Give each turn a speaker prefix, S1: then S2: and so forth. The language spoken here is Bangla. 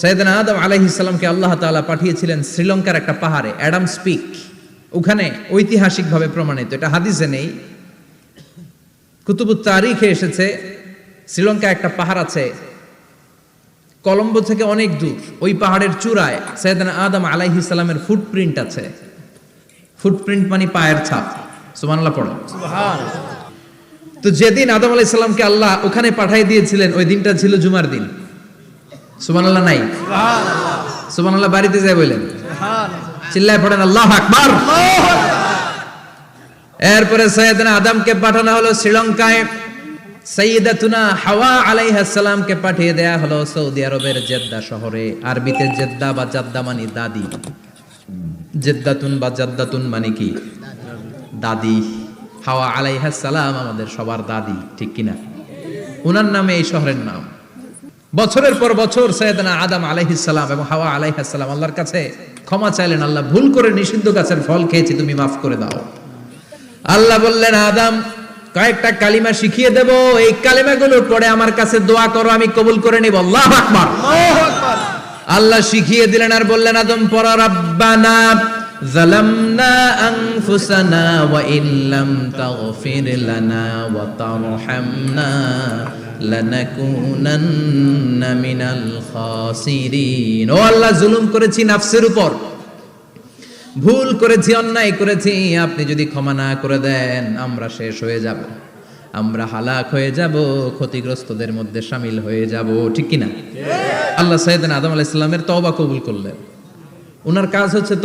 S1: সাইয়েদনা আদম আলাইহিস সালামকে আল্লাহ তাআলা পাঠিয়েছিলেন শ্রীলঙ্কার একটা পাহাড়ে, অ্যাডামস পিক। ওখানে ঐতিহাসিকভাবে প্রমাণিত, এটা হাদিসে নেই, কুতুবুত তারিখে এসেছে। শ্রীলঙ্কায় একটা পাহাড় আছে, কলম্বো থেকে অনেক দূর। ওই পাহাড়ের চূড়ায় সাইয়েদনা আদম আলাইহিস সালামের ফুটপ্রিন্ট আছে। ফুটপ্রিন্ট মানে পায়ের ছাপ। সুবহানাল্লাহ পড়ো। সুবহানাল্লাহ। তো যেদিন আদম আলাইহিস সালামকে আল্লাহ ওখানে পাঠিয়ে দিয়েছিলেন, ওই দিনটা ছিল জুমার দিন। সুবহানাল্লাহ নাই? সুবহানাল্লাহ। সুবহানাল্লাহ বাড়িতে যায় বলেন। সুবহানাল্লাহ। চিল্লায় পড়েন আল্লাহু আকবার। আল্লাহু আকবার। এরপরে সাইয়েদনা আদমকে পাঠানো হলো শ্রীলঙ্কায়। সাইয়্যিদাতুনা হাওয়া আলাইহিস সালামকে পাঠিয়ে দেয়া হলো সৌদি আরবের জেদ্দা শহরে। আরবিতে জেদ্দা বা জাদ্দা মানে দাদি। জেদ্দাতুন বা জাদ্দাতুন মানে কি? দাদি। হাওয়া আলাইহিস সালাম আমাদের সবার দাদি, ঠিক কিনা? ওনার নামে এই শহরের নাম। বছরের পর বছর সাইয়েদনা আদম আলাইহিস সালাম এবং হাওয়া আলাইহিস সালাম আল্লাহর কাছে ক্ষমা চাইলেন, আল্লাহ ভুল করে নিষিদ্ধ গাছের ফল খেয়েছি, তুমি মাফ করে দাও। আল্লাহ বললেন, আদম কয়েকটা কালিমা শিখিয়ে দেব, এই কালিমাগুলোর পরে আমার কাছে দোয়া করো, আমি কবুল করে নিব। আল্লাহু আকবার। আল্লাহু আকবার। আল্লাহ শিখিয়ে দিলেন আর বললেন, আদম পড়ো, রাব্বানা যালামনা আনফুসানা ওয়া ইল্লাম তাগফির লানা ওয়া তারহামনা লানাকুনান্না মিনাল খাসিরিন। ও আল্লাহ, জুলুম করেছি নাফসের উপর, ভুল করেছি, অন্যায় করেছি, আপনি যদি ক্ষমা না করে দেন আমরা শেষ হয়ে যাব, আমরা হালাক হয়ে যাব, ক্ষতিগ্রস্তদের মধ্যে শামিল হয়ে যাব, ঠিক কিনা? আল্লাহ সাইয়েদনা আদম আলাইহিস সালামের তওবা কবুল করলেন। ওনার কাজ হচ্ছে